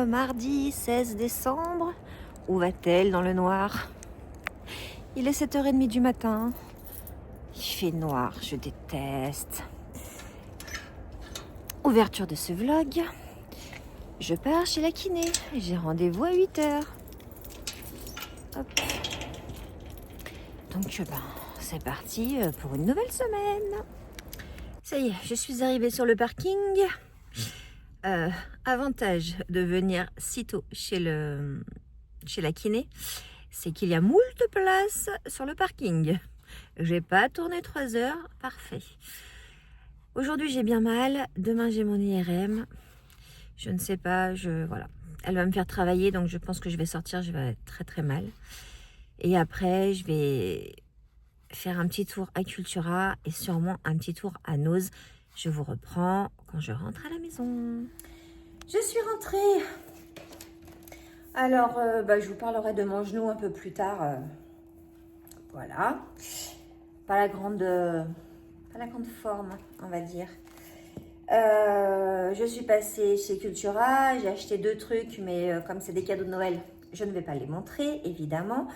mardi 16 décembre. Où va-t-elle dans le noir? Il est 7h30 du matin. Il fait noir, je déteste. Ouverture de ce vlog. Je pars chez la kiné. J'ai rendez-vous à 8h. Hop. Donc, c'est parti pour une nouvelle semaine. Ça y est, je suis arrivée sur le parking. Avantage de venir si tôt chez la kiné, c'est qu'il y a moult places sur le parking. J'ai pas tourné 3 heures, parfait. Aujourd'hui j'ai bien mal, demain j'ai mon IRM. Je ne sais pas, voilà. Elle va me faire travailler, donc je pense que je vais sortir, je vais être très très mal. Et après je vais faire un petit tour à Cultura et sûrement un petit tour à Noz. Je vous reprends quand je rentre à la maison. Je suis rentrée. Alors, je vous parlerai de mon genou un peu plus tard. Voilà. Pas la grande forme, on va dire. Je suis passée chez Cultura. J'ai acheté 2 trucs, mais comme c'est des cadeaux de Noël, je ne vais pas les montrer, évidemment.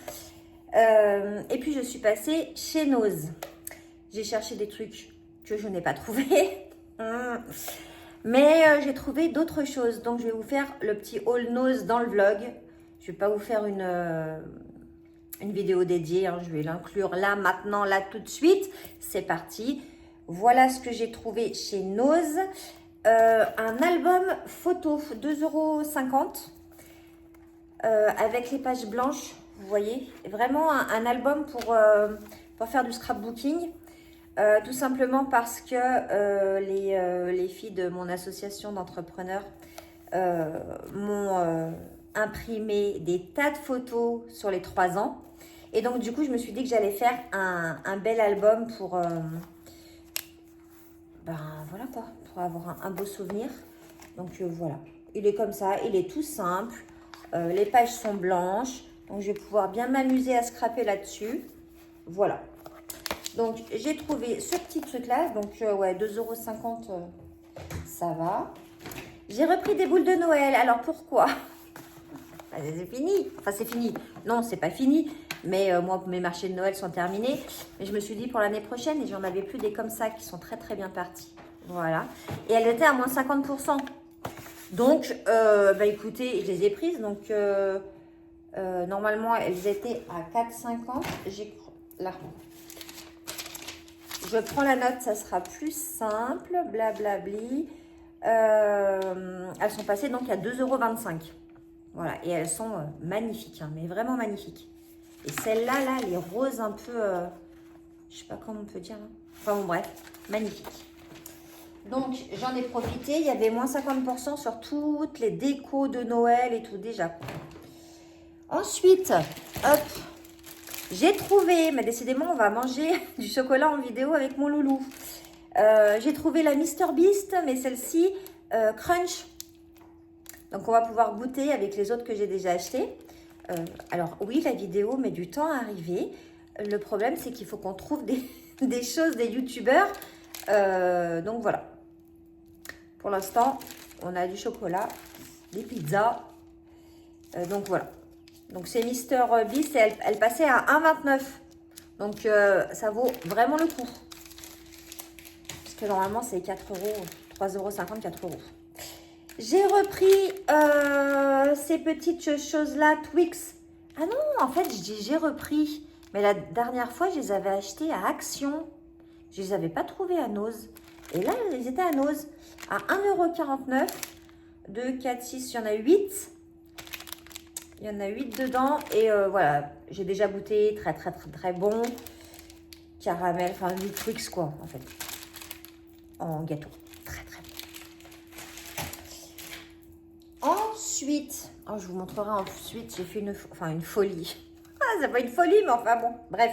Et puis, je suis passée chez Noz. J'ai cherché des trucs que je n'ai pas trouvés. Mais j'ai trouvé d'autres choses. Donc, je vais vous faire le petit haul Noz dans le vlog. Je ne vais pas vous faire une vidéo dédiée. Hein. Je vais l'inclure là, maintenant, là, tout de suite. C'est parti. Voilà ce que j'ai trouvé chez Noz. Un album photo, 2,50 € avec les pages blanches. Vous voyez, vraiment un album pour faire du scrapbooking. Tout simplement parce que les filles de mon association d'entrepreneurs m'ont imprimé des tas de photos sur les 3 ans. Et donc, du coup, je me suis dit que j'allais faire un bel album pour, voilà quoi, pour avoir un beau souvenir. Donc, voilà. Il est comme ça, il est tout simple. Les pages sont blanches. Donc, je vais pouvoir bien m'amuser à scraper là-dessus. Voilà. Donc, j'ai trouvé ce petit truc-là. Donc, ouais, 2,50 €, ça va. J'ai repris des boules de Noël. Alors, pourquoi? C'est fini. Enfin, c'est fini. Non, c'est pas fini. Mais moi, mes marchés de Noël sont terminés. Mais je me suis dit pour l'année prochaine, et j'en avais plus des comme ça qui sont très, très bien partis. Voilà. Et elles étaient à moins 50%. Donc, écoutez, je les ai prises. Donc, normalement, elles étaient à 4,50 €. Là. Je prends la note, ça sera plus simple, blablabli. Elles sont passées donc à 2,25 €. Voilà, et elles sont magnifiques, hein, mais vraiment magnifiques. Et celle-là, là, les roses un peu, je sais pas comment on peut dire. Hein. Enfin bon, bref, magnifique. Donc, j'en ai profité. Il y avait moins 50% sur toutes les décos de Noël et tout déjà. Ensuite, hop. J'ai trouvé, mais décidément, on va manger du chocolat en vidéo avec mon loulou. J'ai trouvé la Mr Beast, mais celle-ci, Crunch. Donc, on va pouvoir goûter avec les autres que j'ai déjà achetées. Alors, oui, la vidéo met du temps à arriver. Le problème, c'est qu'il faut qu'on trouve des choses, des youtubeurs. Donc, voilà. Pour l'instant, on a du chocolat, des pizzas. Donc, voilà. Donc, c'est Mr Beast et elle passait à 1,29 €. Donc, ça vaut vraiment le coup. Parce que normalement, c'est 4 €, 3,50 €, 4 €. J'ai repris ces petites choses-là, Twix. Ah non, en fait, j'ai repris. Mais la dernière fois, je les avais achetées à Action. Je ne les avais pas trouvées à Noz. Et là, ils étaient à Noz. À 1,49 €. 2, 4, 6, il y en a 8. Il y en a 8 dedans et voilà, j'ai déjà goûté, très très très très bon. Caramel, enfin du Twix quoi en fait. En gâteau, très très bon. Ensuite, je vous montrerai ensuite, j'ai fait une folie. Ah, c'est pas une folie mais enfin bon, bref.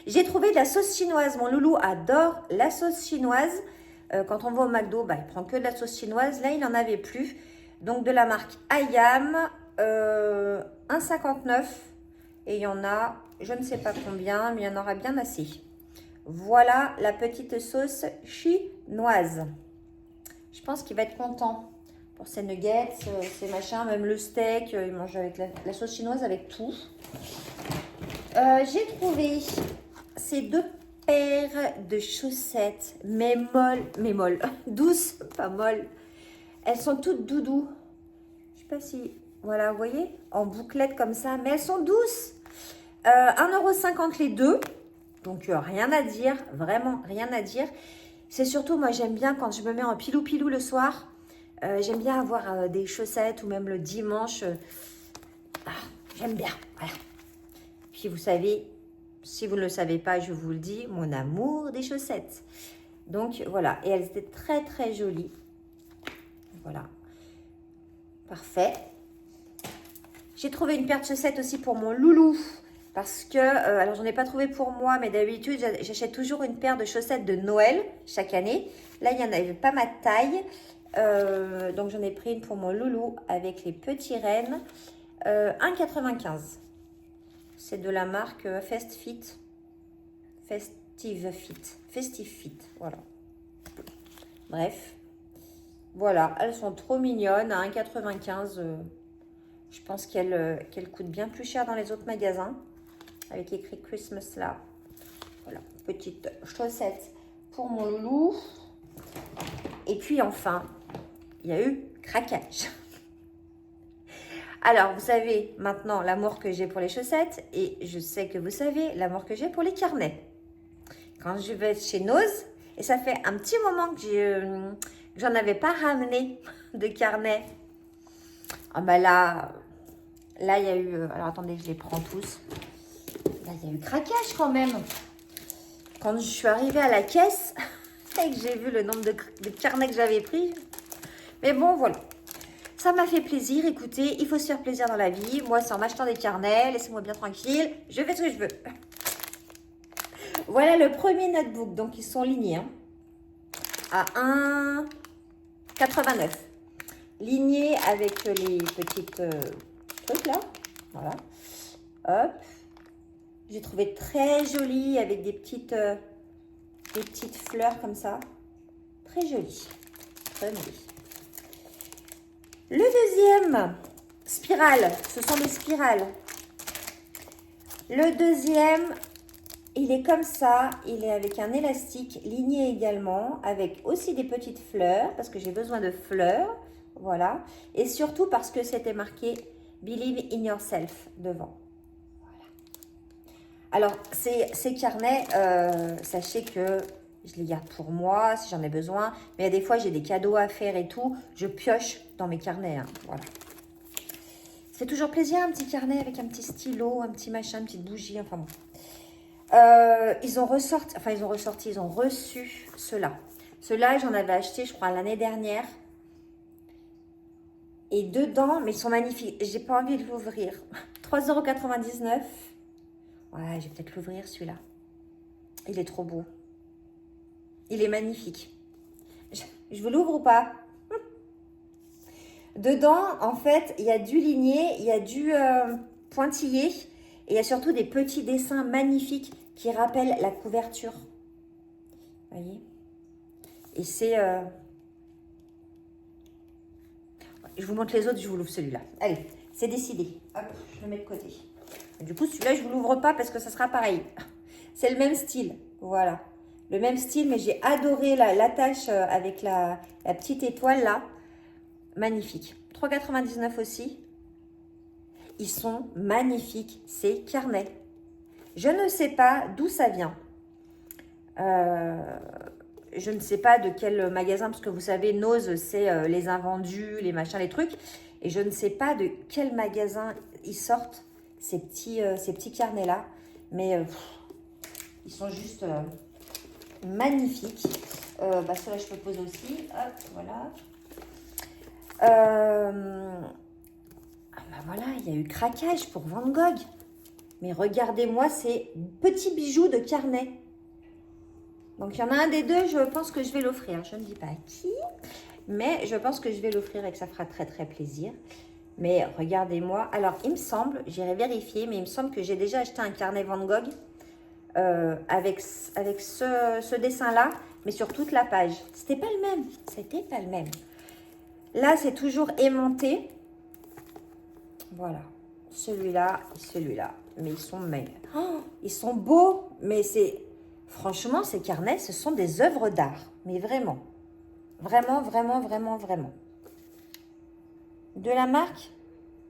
J'ai trouvé de la sauce chinoise, mon loulou adore la sauce chinoise. Quand on va au McDo, il prend que de la sauce chinoise. Là, il n'en avait plus. Donc de la marque Ayam. 1,59 € et il y en a, je ne sais pas combien, mais il y en aura bien assez. Voilà la petite sauce chinoise. Je pense qu'il va être content pour ses nuggets, ses machins, même le steak. Il mange avec la sauce chinoise, avec tout. J'ai trouvé ces 2 paires de chaussettes, mais molles, douces, pas molles. Elles sont toutes doudou. Je sais pas si, voilà, vous voyez, en bouclette comme ça, mais elles sont douces. 1,50 € les deux, donc rien à dire, vraiment rien à dire. C'est surtout, moi j'aime bien quand je me mets en pilou-pilou le soir, j'aime bien avoir des chaussettes ou même le dimanche. J'aime bien, voilà. Puis vous savez, si vous ne le savez pas, je vous le dis, mon amour des chaussettes. Donc voilà, et elles étaient très très jolies. Voilà, parfait. J'ai trouvé une paire de chaussettes aussi pour mon loulou. Parce que, alors j'en ai pas trouvé pour moi, mais d'habitude, j'achète toujours une paire de chaussettes de Noël chaque année. Là, il n'y en avait pas ma taille. Donc j'en ai pris une pour mon loulou avec les petits rennes. 1,95 €. C'est de la marque Festive Fit, voilà. Bref. Voilà, elles sont trop mignonnes. À 1,95 €, je pense qu'elles coûtent bien plus cher dans les autres magasins. Avec écrit Christmas là. Voilà, petite chaussette pour mon loulou. Et puis enfin, il y a eu craquage. Alors, vous savez maintenant l'amour que j'ai pour les chaussettes. Et je sais que vous savez l'amour que j'ai pour les carnets. Quand je vais chez Nose, et ça fait un petit moment que j'en avais pas ramené de carnets. Ah bah là, il y a eu... alors attendez, je les prends tous. Là, il y a eu craquage quand même. Quand je suis arrivée à la caisse et que j'ai vu le nombre de carnets que j'avais pris. Mais bon, voilà. Ça m'a fait plaisir. Écoutez, il faut se faire plaisir dans la vie. Moi, c'est en m'achetant des carnets. Laissez-moi bien tranquille. Je fais ce que je veux. Voilà le premier notebook. Donc, ils sont lignés à 1,89 €. Lignés avec les petites trucs là. Voilà. Hop. J'ai trouvé très joli avec des petites fleurs comme ça. Très joli. Très joli. Le deuxième, spirale. Ce sont des spirales. Le deuxième, il est comme ça. Il est avec un élastique ligné également. Avec aussi des petites fleurs. Parce que j'ai besoin de fleurs. Voilà. Et surtout parce que c'était marqué Believe in yourself devant. Alors, ces carnets, sachez que je les garde pour moi, si j'en ai besoin. Mais des fois, j'ai des cadeaux à faire et tout. Je pioche dans mes carnets. Voilà. C'est toujours plaisir, un petit carnet avec un petit stylo, un petit machin, une petite bougie. Enfin bon. Ils ont reçu ceux-là. Ceux-là, j'en avais acheté, je crois, l'année dernière. Et dedans, mais ils sont magnifiques. J'ai pas envie de l'ouvrir. 3,99 €. Ouais, je vais peut-être l'ouvrir celui-là. Il est trop beau. Il est magnifique. Je vous l'ouvre ou pas? Dedans, en fait, il y a du ligné, il y a du pointillé. Et il y a surtout des petits dessins magnifiques qui rappellent la couverture. Vous voyez? Et c'est... Je vous montre les autres, je vous l'ouvre celui-là. Allez, c'est décidé. Hop, je le mets de côté. Du coup, celui-là, je ne vous l'ouvre pas parce que ça sera pareil. C'est le même style. Voilà. Le même style, mais j'ai adoré l'attache avec la petite étoile là. Magnifique. 3,99 € aussi. Ils sont magnifiques, ces carnets. Je ne sais pas d'où ça vient. Je ne sais pas de quel magasin, parce que vous savez, Nose, c'est les invendus, les machins, les trucs. Et je ne sais pas de quel magasin ils sortent ces petits carnets-là. Mais ils sont juste magnifiques. Ceux-là, je peux poser aussi. Hop, voilà. Voilà, il y a eu craquage pour Van Gogh. Mais regardez-moi ces petits bijoux de carnet. Donc, il y en a un des deux, je pense que je vais l'offrir. Je ne dis pas à qui, mais je pense que je vais l'offrir et que ça fera très, très plaisir. Mais regardez-moi. Alors, il me semble, j'irai vérifier, mais il me semble que j'ai déjà acheté un carnet Van Gogh avec ce dessin-là, mais sur toute la page. C'était pas le même. C'était pas le même. Là, c'est toujours aimanté. Voilà. Celui-là et celui-là. Mais ils sont maigres. Oh, ils sont beaux. Mais c'est... Franchement, ces carnets, ce sont des œuvres d'art. Mais vraiment. Vraiment, vraiment, vraiment, vraiment. De la marque,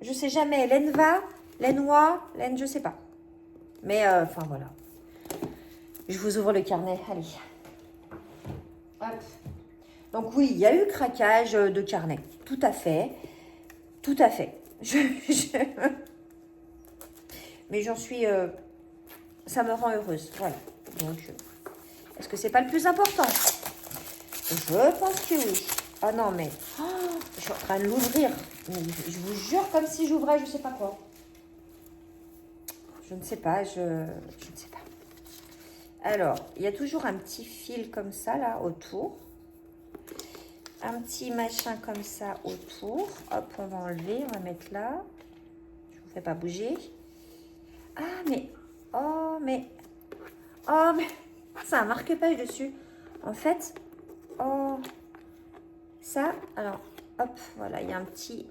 je sais jamais. Lenva, Lenwa, Len, je sais pas. Mais, enfin, voilà. Je vous ouvre le carnet. Allez. Hop. Donc oui, il y a eu craquage de carnet. Tout à fait. Tout à fait. Mais j'en suis... ça me rend heureuse. Voilà. Donc, est-ce que c'est pas le plus important? Je pense que oui. Ah non, mais... Oh, je suis en train de l'ouvrir. Je vous jure comme si j'ouvrais je sais pas quoi. Je ne sais pas. Je ne sais pas. Alors, il y a toujours un petit fil comme ça, là, autour. Un petit machin comme ça autour. Hop, on va enlever. On va mettre là. Je ne vous fais pas bouger. Ah, mais... Oh, mais... Oh, mais... C'est un marque-page dessus. En fait... Oh... Ça, alors... Hop, voilà. Il y a un petit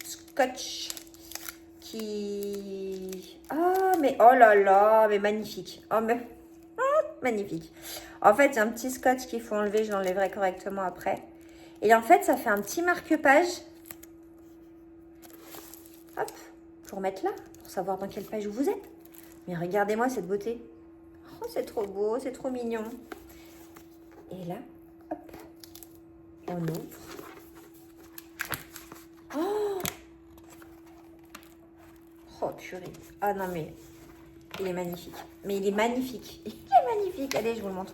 scotch qui... Ah, mais... Oh là là, mais magnifique. Oh, mais... magnifique. En fait, il y a un petit scotch qu'il faut enlever. Je l'enlèverai correctement après. Et en fait, ça fait un petit marque-page. Hop, pour mettre là, pour savoir dans quelle page vous êtes. Mais regardez-moi cette beauté. Oh, c'est trop beau, c'est trop mignon. Et là, hop, on ouvre. Oh, oh purée. Ah non, mais il est magnifique. Mais il est magnifique. Il est magnifique. Allez, je vous le montre.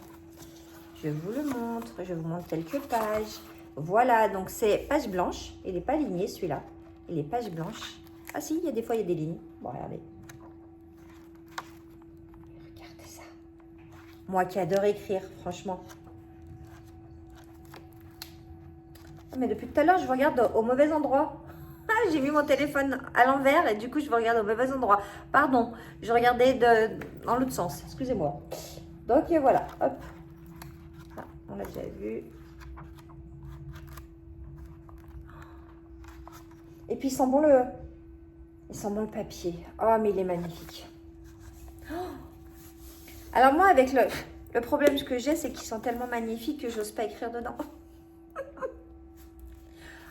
Je vous le montre. Je vous montre quelques pages. Voilà, donc c'est page blanche. Il n'est pas ligné celui-là. Il est page blanche. Ah si, il y a des fois, il y a des lignes. Bon, regardez. Regardez ça. Moi qui adore écrire, franchement. Mais depuis tout à l'heure, je vous regarde au mauvais endroit. Ah, j'ai mis mon téléphone à l'envers et du coup, je vous regarde au mauvais endroit. Pardon, je regardais dans l'autre sens. Excusez-moi. Donc, voilà. Hop. Ah, on l'a déjà vu. Et puis, il sent bon le papier. Oh, mais il est magnifique. Oh. Alors, moi, avec le problème que j'ai, c'est qu'ils sont tellement magnifiques que j'ose pas écrire dedans.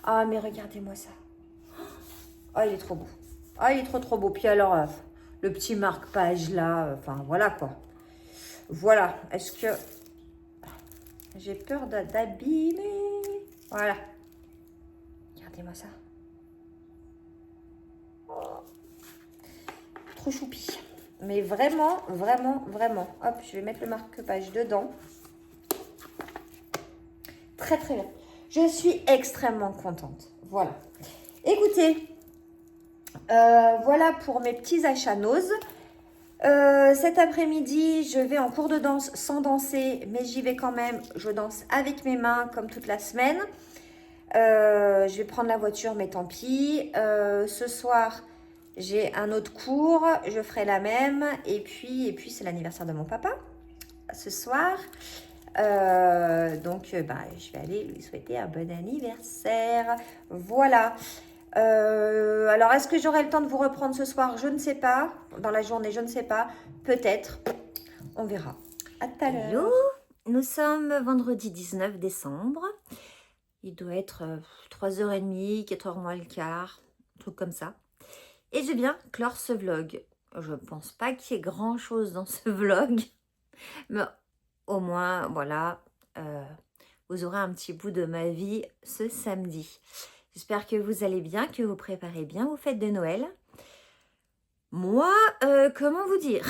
Ah, mais regardez-moi ça. Oh, il est trop beau. Ah, il est trop beau. Puis alors, le petit marque-page là, enfin, voilà quoi. Voilà. Est-ce que... J'ai peur d'abîmer. Voilà. Regardez-moi ça. Oh. Trop choupi. Mais vraiment, vraiment, vraiment. Hop, je vais mettre le marque-page dedans. Très, très bien. Je suis extrêmement contente. Voilà. Écoutez, voilà pour mes petits achats noses. Cet après-midi, je vais en cours de danse sans danser, mais j'y vais quand même. Je danse avec mes mains comme toute la semaine. Je vais prendre la voiture, mais tant pis. Ce soir, j'ai un autre cours. Je ferai la même. Et puis c'est l'anniversaire de mon papa ce soir. Donc, je vais aller lui souhaiter un bon anniversaire. Voilà. Alors, est-ce que j'aurai le temps de vous reprendre ce soir? Je ne sais pas. Dans la journée, je ne sais pas. Peut-être. On verra. À tout à l'heure. Hello, nous sommes vendredi 19 décembre. Il doit être 3h30, 4h moins le quart, un truc comme ça. Et je viens clore ce vlog. Je ne pense pas qu'il y ait grand-chose dans ce vlog. Mais au moins, voilà, vous aurez un petit bout de ma vie ce samedi. J'espère que vous allez bien, que vous préparez bien vos fêtes de Noël. Moi, comment vous dire?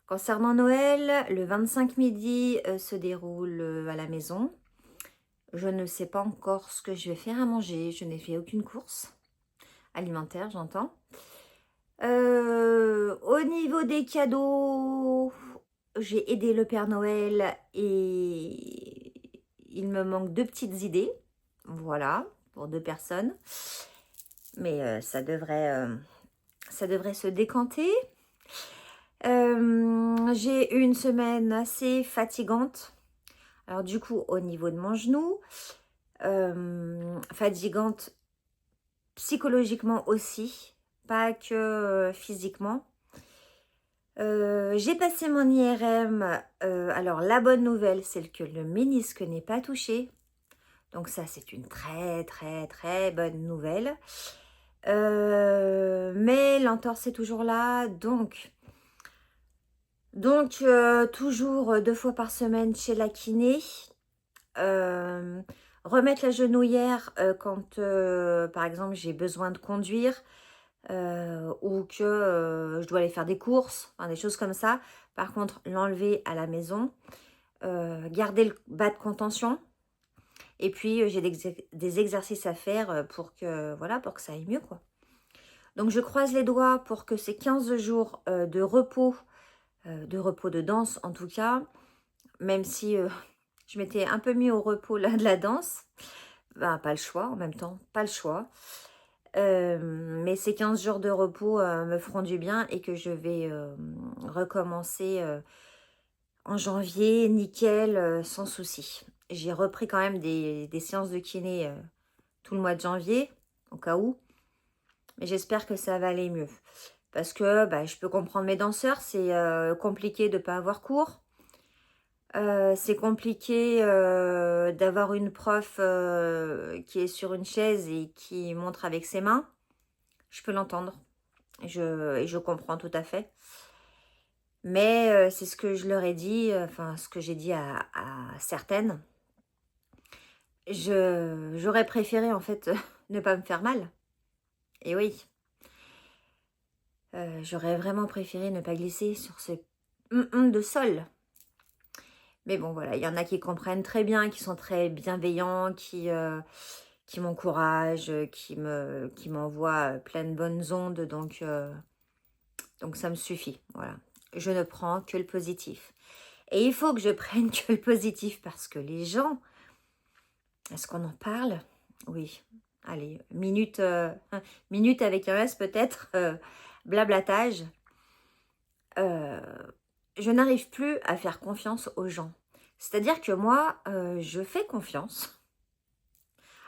Concernant Noël, le 25 midi se déroule à la maison. Je ne sais pas encore ce que je vais faire à manger. Je n'ai fait aucune course alimentaire, j'entends. Au niveau des cadeaux, j'ai aidé le Père Noël et il me manque 2 petites idées. Voilà, pour 2 personnes. Mais ça devrait se décanter. J'ai eu une semaine assez fatigante. Alors du coup, au niveau de mon genou, fatigante psychologiquement aussi, pas que physiquement. J'ai passé mon IRM. Alors la bonne nouvelle, c'est que le ménisque n'est pas touché. Donc ça, c'est une très très très bonne nouvelle. Mais l'entorse est toujours là. Donc toujours 2 fois par semaine chez la kiné. Remettre la genouillère quand, par exemple, j'ai besoin de conduire ou que je dois aller faire des courses, enfin, des choses comme ça. Par contre, l'enlever à la maison, garder le bas de contention. Et puis, j'ai des exercices à faire pour que, voilà, pour que ça aille mieux, quoi. Donc, je croise les doigts pour que ces 15 jours de repos de danse en tout cas, même si je m'étais un peu mis au repos là de la danse, ben, pas le choix en même temps, pas le choix. Mais ces 15 jours de repos me feront du bien et que je vais recommencer en janvier, nickel, sans souci. J'ai repris quand même des séances de kiné tout le mois de janvier, au cas où. Mais j'espère que ça va aller mieux. Parce que bah, je peux comprendre mes danseurs, c'est compliqué de ne pas avoir cours. C'est compliqué d'avoir une prof qui est sur une chaise et qui montre avec ses mains. Je peux l'entendre. Et je comprends tout à fait. Mais c'est ce que je leur ai dit, enfin ce que j'ai dit à certaines. J'aurais préféré en fait ne pas me faire mal. Et oui. J'aurais vraiment préféré ne pas glisser sur ce de sol. Mais bon, voilà, il y en a qui comprennent très bien, qui sont très bienveillants, qui m'encouragent, qui m'envoient plein de bonnes ondes. Donc ça me suffit, voilà. Je ne prends que le positif. Et il faut que je prenne que le positif parce que les gens, est-ce qu'on en parle? Oui. Allez, minute avec un S peut-être, blablatage. Je n'arrive plus à faire confiance aux gens. C'est-à-dire que moi, je fais confiance.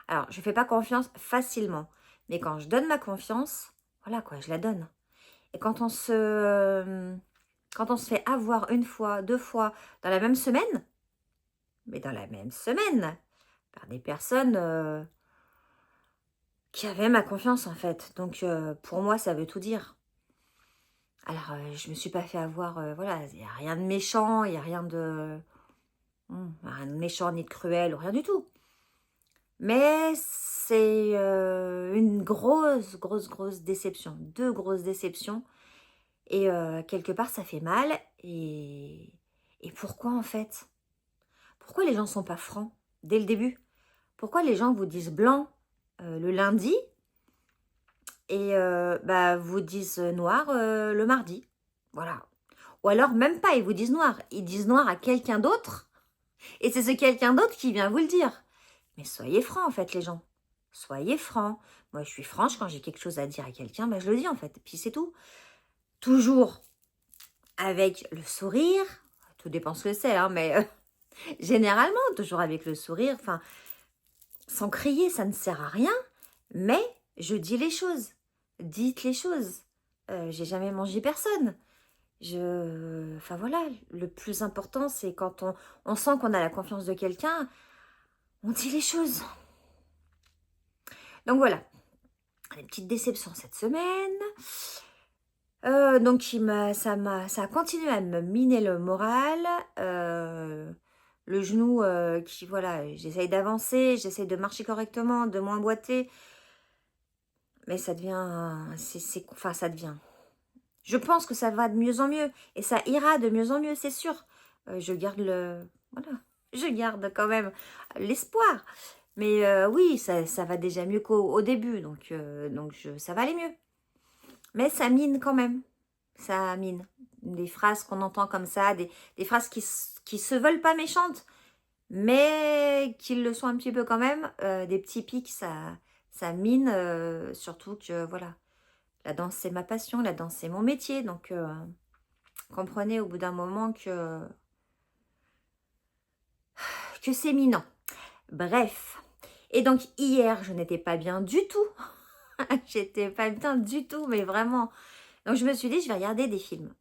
Alors, je ne fais pas confiance facilement. Mais quand je donne ma confiance, voilà quoi, je la donne. Et quand on se fait avoir 1 fois, 2 fois, dans la même semaine, mais dans la même semaine, par des personnes qui avaient ma confiance en fait. Donc, pour moi, ça veut tout dire. Alors, je me suis pas fait avoir, voilà, il n'y a rien de méchant, il n'y a rien de... rien de méchant ni de cruel ou rien du tout. Mais c'est une grosse déception. 2 grosses déceptions. Et quelque part, ça fait mal. Et pourquoi en fait? Pourquoi les gens sont pas francs dès le début? Pourquoi les gens vous disent blanc le lundi et bah, vous disent noir le mardi? Voilà. Ou alors même pas, ils vous disent noir. Ils disent noir à quelqu'un d'autre. Et c'est ce quelqu'un d'autre qui vient vous le dire. Mais soyez francs en fait les gens. Soyez francs. Moi je suis franche quand j'ai quelque chose à dire à quelqu'un, bah, je le dis en fait. Puis c'est tout. Toujours avec le sourire. Tout dépend ce que c'est, hein, mais généralement toujours avec le sourire. Enfin, sans crier, ça ne sert à rien. Mais je dis les choses. Dites les choses. J'ai jamais mangé personne. Enfin voilà, le plus important c'est quand on sent qu'on a la confiance de quelqu'un, on dit les choses. Donc voilà, une petite déception cette semaine. Donc ça a continué à me miner le moral. Le genou qui, voilà, j'essaye d'avancer, j'essaye de marcher correctement, de moins boiter. Mais ça devient, enfin ça devient. Je pense que ça va de mieux en mieux. Et ça ira de mieux en mieux, c'est sûr. Je garde voilà, je garde quand même l'espoir. Mais oui, ça va déjà mieux qu'au début. Donc ça va aller mieux. Mais ça mine quand même. Ça mine. Des phrases qu'on entend comme ça, des phrases qui se veulent pas méchantes, mais qui le sont un petit peu quand même. Des petits pics, ça mine. Surtout que, voilà, la danse, c'est ma passion. La danse, c'est mon métier. Donc, comprenez au bout d'un moment que c'est minant. Bref. Et donc, hier, je n'étais pas bien du tout. J'étais pas bien du tout, mais vraiment. Donc, je me suis dit, je vais regarder des films.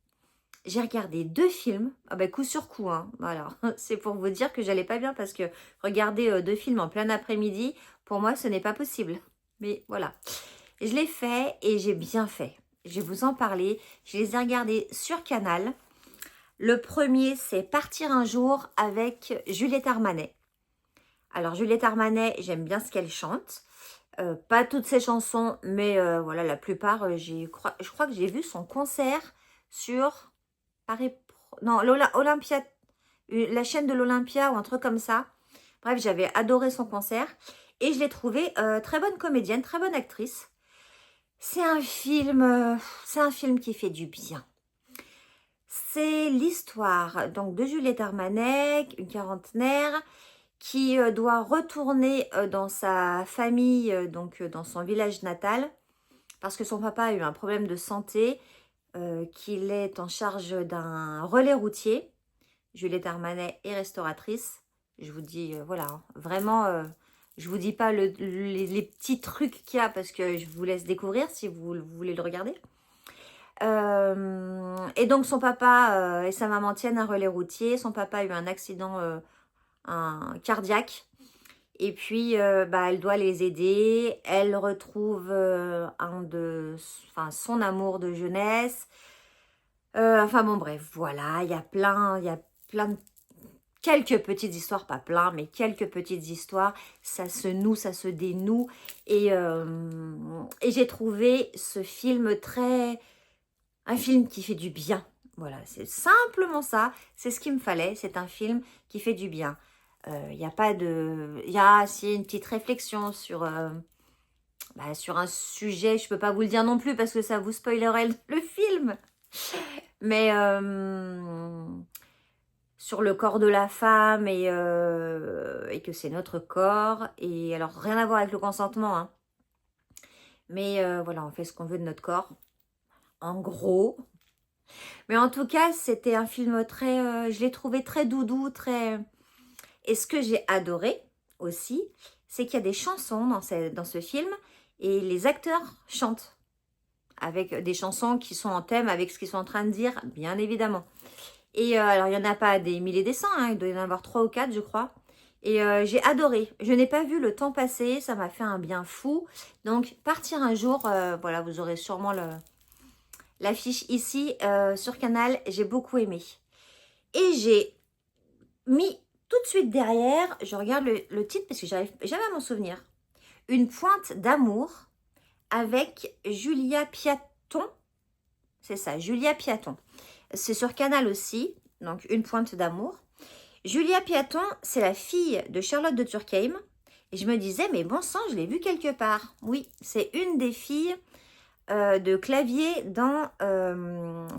J'ai regardé 2 films, coup sur coup, hein. Voilà, c'est pour vous dire que j'allais pas bien parce que regarder 2 films en plein après-midi, pour moi, ce n'est pas possible. Mais voilà, je l'ai fait et j'ai bien fait. Je vais vous en parler. Je les ai regardés sur Canal. Le premier, c'est Partir un jour avec Juliette Armanet. Alors, Juliette Armanet, j'aime bien ce qu'elle chante. Pas toutes ses chansons, mais voilà, la plupart, je crois que j'ai vu son concert sur Paris non, Olympia, la chaîne de l'Olympia ou un truc comme ça. Bref, j'avais adoré son concert et je l'ai trouvée très bonne comédienne, très bonne actrice. C'est un film qui fait du bien. C'est l'histoire donc de Juliette Armanet, une quarantenaire, qui doit retourner dans sa famille, donc dans son village natal, parce que son papa a eu un problème de santé, qu'il est en charge d'un relais routier. Juliette Armanet est restauratrice. Je vous dis, voilà, hein, vraiment, je vous dis pas les petits trucs qu'il y a parce que je vous laisse découvrir si vous voulez le regarder. Et donc son papa et sa maman tiennent un relais routier. Son papa a eu un accident un cardiaque. Et puis, elle doit les aider. Elle retrouve son amour de jeunesse. Enfin bon, bref, voilà, il y a plein de quelques petites histoires, pas plein, mais quelques petites histoires. Ça se noue, ça se dénoue. Et j'ai trouvé ce film un film qui fait du bien. Voilà, c'est simplement ça. C'est ce qu'il me fallait. C'est un film qui fait du bien. Il y a pas de... Il y a aussi une petite réflexion sur un sujet. Je peux pas vous le dire non plus parce que ça vous spoilerait le film. Mais sur le corps de la femme et que c'est notre corps. Et alors, rien à voir avec le consentement. Hein. Mais voilà, on fait ce qu'on veut de notre corps. En gros. Mais en tout cas, c'était un film très... je l'ai trouvé très doudou, très... Et ce que j'ai adoré aussi, c'est qu'il y a des chansons dans ce film et les acteurs chantent avec des chansons qui sont en thème avec ce qu'ils sont en train de dire, bien évidemment. Et alors, il n'y en a pas des milliers et des cents, hein, il doit y en avoir 3 ou 4, je crois. Et j'ai adoré. Je n'ai pas vu le temps passer, ça m'a fait un bien fou. Donc, Partir un jour, voilà, vous aurez sûrement l'affiche ici sur Canal. J'ai beaucoup aimé. Et j'ai mis tout de suite derrière, je regarde le titre parce que j'arrive jamais à m'en souvenir. Une pointe d'amour avec Julia Piaton. C'est ça, Julia Piaton. C'est sur Canal aussi, donc Une pointe d'amour. Julia Piaton, c'est la fille de Charlotte de Turckheim. Et je me disais, mais bon sang, je l'ai vue quelque part. Oui, c'est une des filles de clavier dans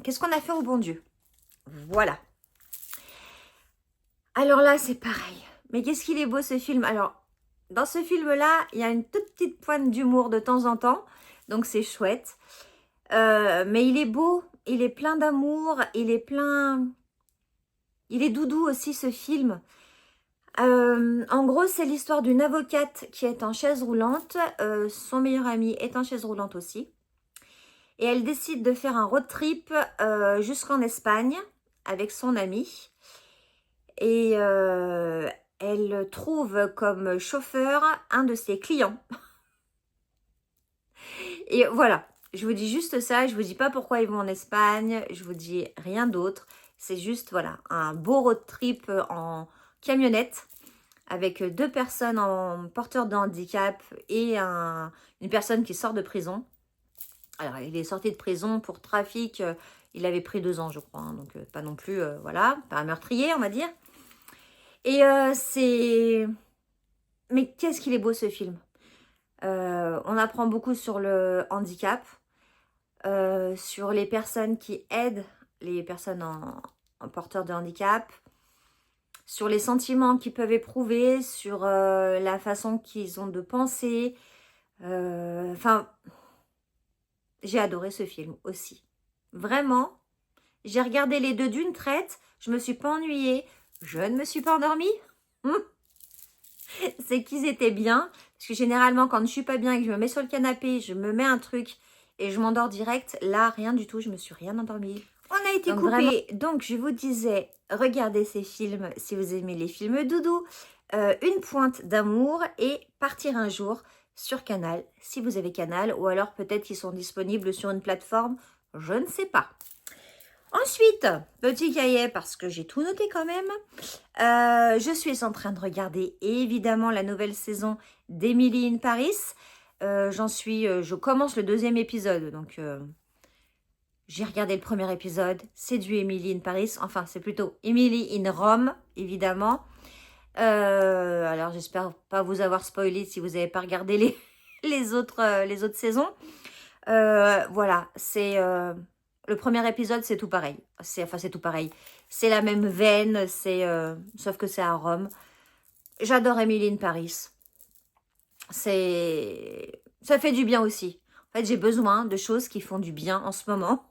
Qu'est-ce qu'on a fait au bon Dieu. Voilà. Alors là, c'est pareil. Mais qu'est-ce qu'il est beau ce film. Alors, dans ce film-là, il y a une toute petite pointe d'humour de temps en temps. Donc, c'est chouette. Mais il est beau. Il est plein d'amour. Il est doudou aussi, ce film. En gros, c'est l'histoire d'une avocate qui est en chaise roulante. Son meilleur ami est en chaise roulante aussi. Et elle décide de faire un road trip jusqu'en Espagne avec son ami. Et elle trouve comme chauffeur un de ses clients. Et voilà, je vous dis juste ça. Je vous dis pas pourquoi ils vont en Espagne. Je vous dis rien d'autre. C'est juste, voilà, un beau road trip en camionnette avec 2 personnes en porteur de handicap et une personne qui sort de prison. Alors, il est sorti de prison pour trafic. Il avait pris 2 ans, je crois. Hein, donc, pas non plus, voilà, pas un meurtrier, on va dire. Et c'est... Mais qu'est-ce qu'il est beau ce film. On apprend beaucoup sur le handicap, sur les personnes qui aident les personnes en porteurs de handicap, sur les sentiments qu'ils peuvent éprouver, sur la façon qu'ils ont de penser. Enfin, j'ai adoré ce film aussi. Vraiment, j'ai regardé les 2 d'une traite, je ne me suis pas ennuyée, je ne me suis pas endormie. c'est qu'ils étaient bien. Parce que généralement, quand je suis pas bien et que je me mets sur le canapé, je me mets un truc et je m'endors direct. Là, rien du tout, je me suis rien endormie. On a été coupé. Vraiment... Donc, je vous disais, regardez ces films si vous aimez les films doudou. Une pointe d'amour et Partir un jour sur Canal, si vous avez Canal. Ou alors peut-être qu'ils sont disponibles sur une plateforme, je ne sais pas. Ensuite, petit cahier, parce que j'ai tout noté quand même. Je suis en train de regarder évidemment la nouvelle saison d'Emily in Paris. Je commence le 2e épisode, donc j'ai regardé le premier épisode. C'est du Emily in Paris, enfin c'est plutôt Emily in Rome, évidemment. Alors j'espère pas vous avoir spoilé si vous n'avez pas regardé les autres saisons. Voilà, c'est... le premier épisode, c'est tout pareil. C'est tout pareil. C'est la même veine, sauf que c'est à Rome. J'adore Emily in Paris. Ça fait du bien aussi. En fait, j'ai besoin de choses qui font du bien en ce moment.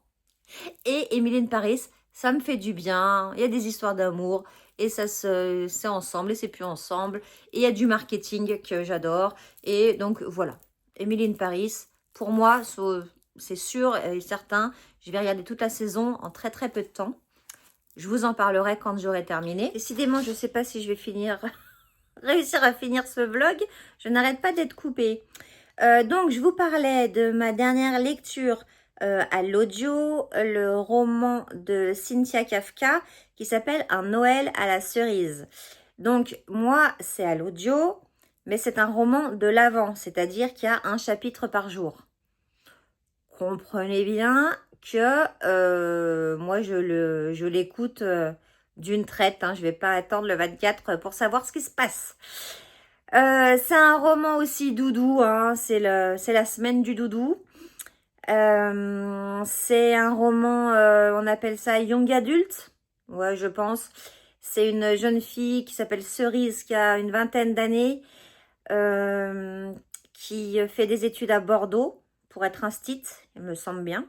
Et Emily in Paris, ça me fait du bien. Il y a des histoires d'amour. Et c'est ensemble et c'est plus ensemble. Et il y a du marketing que j'adore. Et donc, voilà. Emily in Paris, pour moi, c'est sûr et certain. Je vais regarder toute la saison en très très peu de temps. Je vous en parlerai quand j'aurai terminé. Décidément, je ne sais pas si je vais réussir à finir ce vlog. Je n'arrête pas d'être coupée. Donc, je vous parlais de ma dernière lecture à l'audio, le roman de Cynthia Kafka qui s'appelle Un Noël à la cerise. Donc, moi, c'est à l'audio, mais c'est un roman de l'avant, c'est-à-dire qu'il y a un chapitre par jour. Comprenez bien que moi, je l'écoute d'une traite. Hein. Je ne vais pas attendre le 24 pour savoir ce qui se passe. C'est un roman aussi doudou. Hein. C'est la semaine du doudou. C'est un roman, on appelle ça young adult. Ouais, je pense. C'est une jeune fille qui s'appelle Cerise, qui a une vingtaine d'années, qui fait des études à Bordeaux pour être instite, il me semble bien,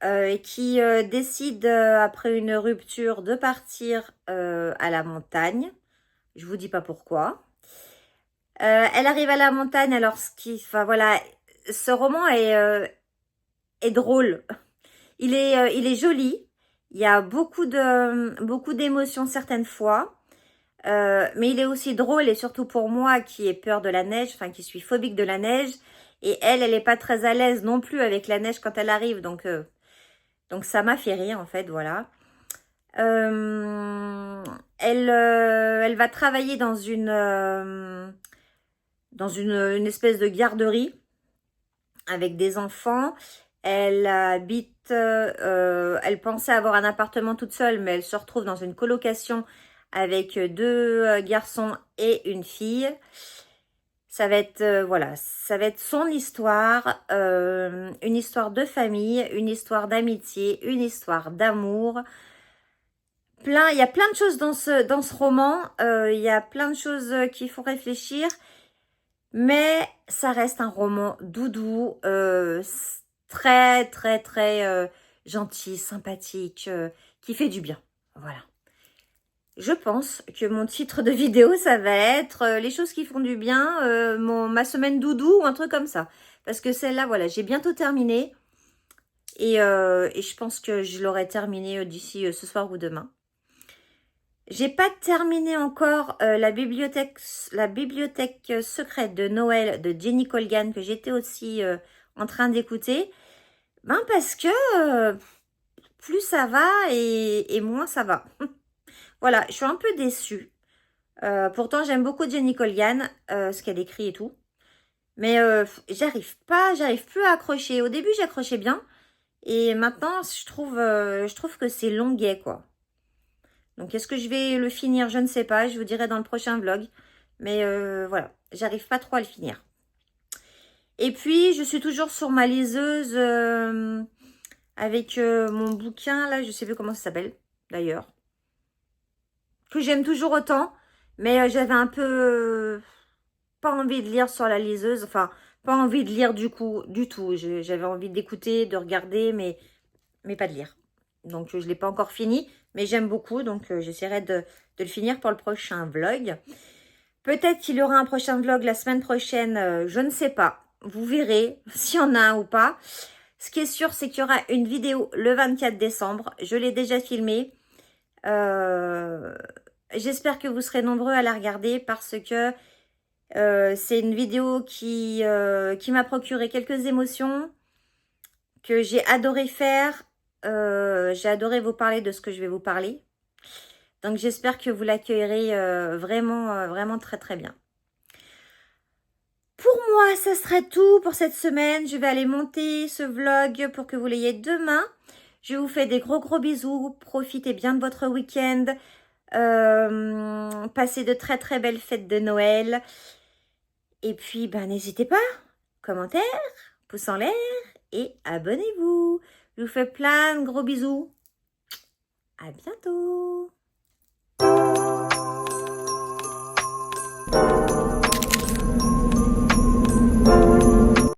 et qui décide, après une rupture, de partir à la montagne. Je vous dis pas pourquoi. Elle arrive à la montagne, alors voilà, ce roman est drôle. Il est joli. Il y a beaucoup d'émotions certaines fois. Mais il est aussi drôle et surtout pour moi qui ai peur de la neige, enfin qui suis phobique de la neige. Et elle n'est pas très à l'aise non plus avec la neige quand elle arrive. Donc ça m'a fait rire en fait, voilà. Elle va travailler dans une espèce de garderie avec des enfants. Elle habite, elle pensait avoir un appartement toute seule, mais elle se retrouve dans une colocation avec 2 garçons et une fille. Ça va être, voilà, ça va être son histoire, une histoire de famille, une histoire d'amitié, une histoire d'amour. Il y a plein de choses dans ce roman, il y a plein de choses qui font réfléchir, mais ça reste un roman doudou, très, très, très gentil, sympathique, qui fait du bien. Voilà. Je pense que mon titre de vidéo, ça va être les choses qui font du bien, ma semaine doudou ou un truc comme ça. Parce que celle-là, voilà, j'ai bientôt terminé. Et je pense que je l'aurai terminé d'ici ce soir ou demain. J'ai pas terminé encore la bibliothèque secrète de Noël de Jenny Colgan, que j'étais aussi en train d'écouter. Ben parce que plus ça va et moins ça va. Voilà, je suis un peu déçue. Pourtant, j'aime beaucoup Jenny Colgan, ce qu'elle écrit et tout. Mais j'arrive plus à accrocher. Au début, j'accrochais bien. Et maintenant, je trouve que c'est longuet, quoi. Donc, est-ce que je vais le finir? Je ne sais pas. Je vous dirai dans le prochain vlog. Mais voilà, j'arrive pas trop à le finir. Et puis, je suis toujours sur ma liseuse avec mon bouquin, là. Je sais plus comment ça s'appelle, d'ailleurs. Que j'aime toujours autant. Mais j'avais un peu pas envie de lire sur la liseuse. Enfin, pas envie de lire du tout. J'avais envie d'écouter, de regarder, mais pas de lire. Donc, je ne l'ai pas encore fini. Mais j'aime beaucoup. Donc, j'essaierai de le finir pour le prochain vlog. Peut-être qu'il y aura un prochain vlog la semaine prochaine, je ne sais pas. Vous verrez s'il y en a un ou pas. Ce qui est sûr, c'est qu'il y aura une vidéo le 24 décembre. Je l'ai déjà filmée. J'espère que vous serez nombreux à la regarder parce que c'est une vidéo qui m'a procuré quelques émotions, que j'ai adoré faire. J'ai adoré vous parler de ce que je vais vous parler. Donc j'espère que vous l'accueillerez vraiment très très bien. Pour moi, ça serait tout pour cette semaine. Je vais aller monter ce vlog pour que vous l'ayez demain. Je vous fais des gros bisous. Profitez bien de votre week-end. Passez de très belles fêtes de Noël. Et puis, ben, n'hésitez pas. Commentaires, pouce en l'air et abonnez-vous. Je vous fais plein de gros bisous. À bientôt.